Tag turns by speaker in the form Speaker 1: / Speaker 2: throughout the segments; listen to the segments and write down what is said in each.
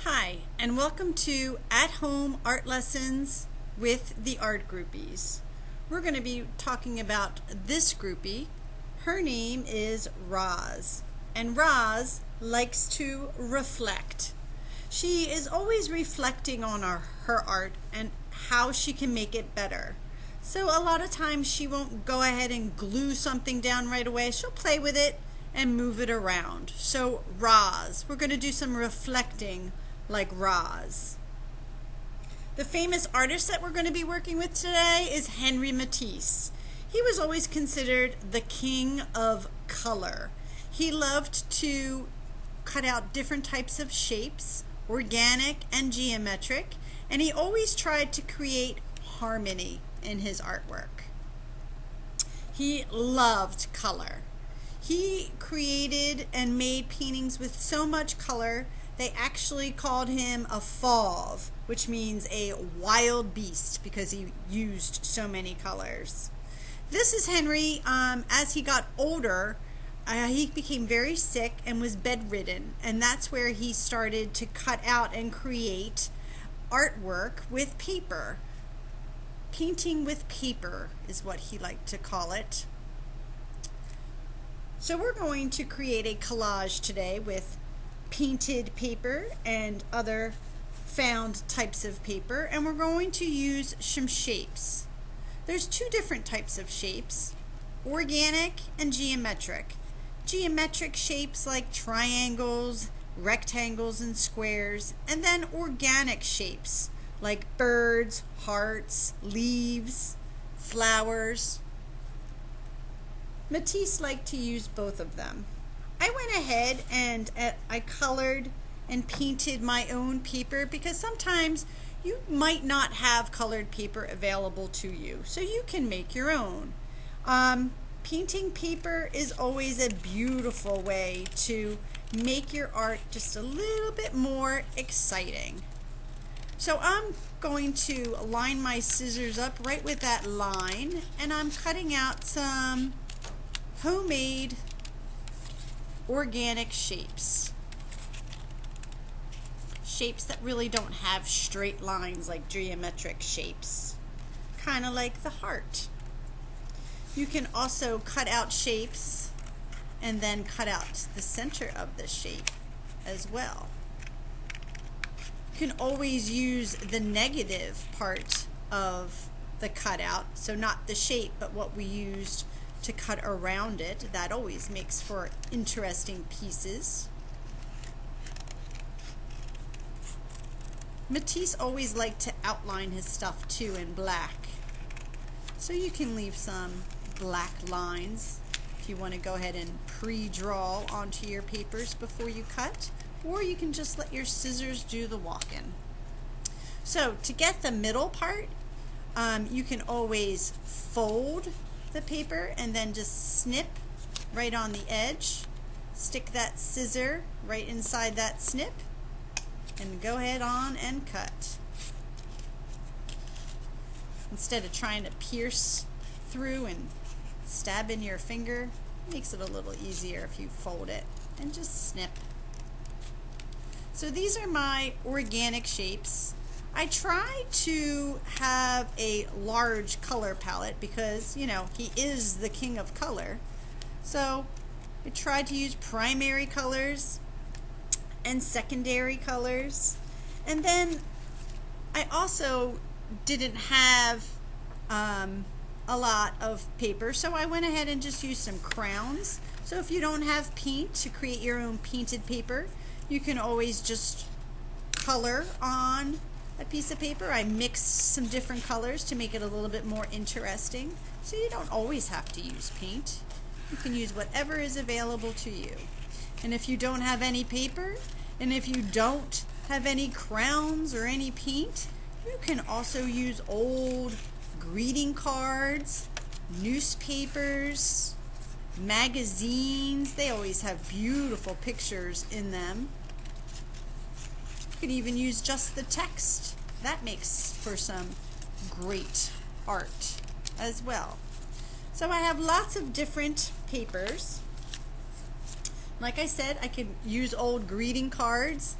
Speaker 1: Hi, and welcome to At-Home Art Lessons with the Art Groupies. We're going to be talking about this groupie. Her name is Roz, and Roz likes to reflect. She is always reflecting on her art and how she can make it better. So a lot of times she won't go ahead and glue something down right away. She'll play with it and move it around. So Roz, we're going to do some reflecting like Roz. The famous artist that we're going to be working with today is Matisse. He was always considered the king of color. He loved to cut out different types of shapes, organic and geometric, and he always tried to create harmony in his artwork. He loved color. He created and made paintings with so much color they actually called him a fauve, which means a wild beast because he used so many colors. This is Henry. As he got older, he became very sick and was bedridden, and that's where he started to cut out and create artwork with paper. Painting with paper is what he liked to call it. So we're going to create a collage today with painted paper and other found types of paper, and we're going to use some shapes. There's two different types of shapes, organic and geometric. Geometric shapes like triangles, rectangles, and squares, and then organic shapes like birds, hearts, leaves, flowers. Matisse liked to use both of them. I went ahead and I colored and painted my own paper because sometimes you might not have colored paper available to you, so you can make your own. Painting paper is always a beautiful way to make your art just a little bit more exciting. So I'm going to line my scissors up right with that line, and I'm cutting out some homemade organic shapes. Shapes that really don't have straight lines like geometric shapes. Kind of like the heart. You can also cut out shapes and then cut out the center of the shape as well. You can always use the negative part of the cutout, so not the shape but what we used to cut around it. That always makes for interesting pieces. Matisse always liked to outline his stuff too in black, so you can leave some black lines if you want to go ahead and pre-draw onto your papers before you cut, or you can just let your scissors do the walking. So to get the middle part, you can always fold the paper and then just snip right on the edge. Stick that scissor right inside that snip and go ahead on and cut. Instead of trying to pierce through and stab in your finger, it makes it a little easier if you fold it and just snip. So these are my organic shapes. I try to have a large color palette because, you know, he is the king of color. So I tried to use primary colors and secondary colors. And then I also didn't have a lot of paper, so I went ahead and just used some crowns. So if you don't have paint to create your own painted paper, you can always just color on a piece of paper. I mixed some different colors to make it a little bit more interesting, so you don't always have to use paint. You can use whatever is available to you. And if you don't have any paper, and if you don't have any crowns or any paint, you can also use old greeting cards, newspapers, magazines. They always have beautiful pictures in them. You can even use just the text. That makes for some great art as well. So I have lots of different papers. Like I said, I can use old greeting cards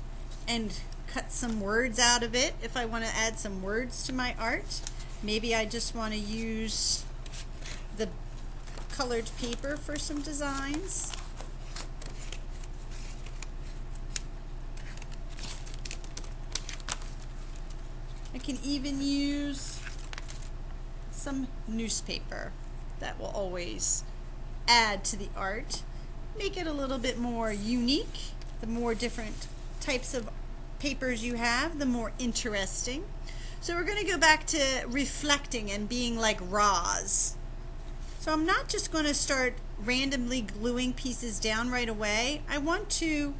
Speaker 1: and cut some words out of it if I want to add some words to my art. Maybe I just want to use the colored paper for some designs. I can even use some newspaper. That will always add to the art, make it a little bit more unique. The more different types of papers you have, the more interesting. So we're going to go back to reflecting and being like Roz. So I'm not just going to start randomly gluing pieces down right away. I want to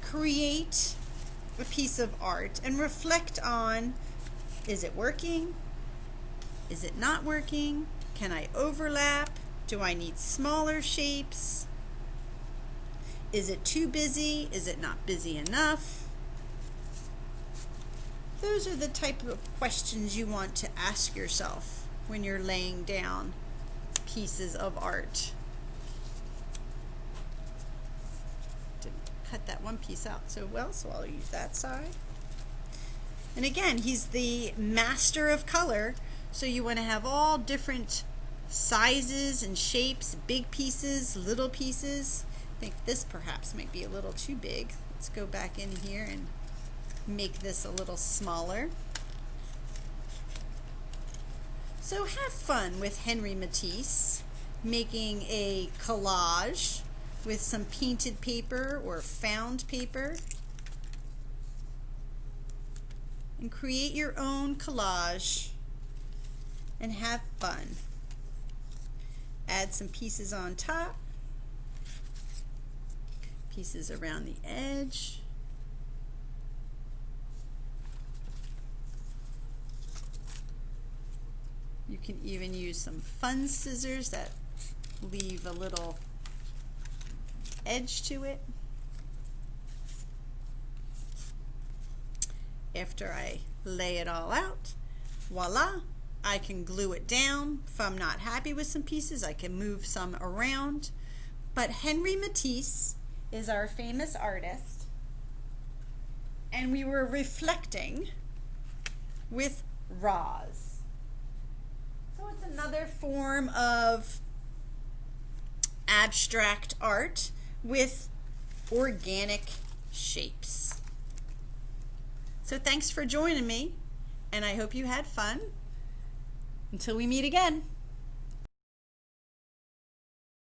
Speaker 1: create a piece of art and reflect on, is it working? Is it not working? Can I overlap? Do I need smaller shapes? Is it too busy? Is it not busy enough? Those are the type of questions you want to ask yourself when you're laying down pieces of art. Didn't cut that one piece out so well, so I'll use that side. And again, he's the master of color, so you want to have all different sizes and shapes, big pieces, little pieces. I think this perhaps might be a little too big. Let's go back in here and make this a little smaller. So have fun with Henry Matisse, making a collage with some painted paper or found paper. And create your own collage and have fun. Add some pieces on top, pieces around the edge. You can even use some fun scissors that leave a little edge to it. After I lay it all out, voila, I can glue it down. If I'm not happy with some pieces, I can move some around. But Henry Matisse is our famous artist, and we were reflecting with Roz. So it's another form of abstract art with organic shapes. So thanks for joining me, and I hope you had fun. Until we meet again.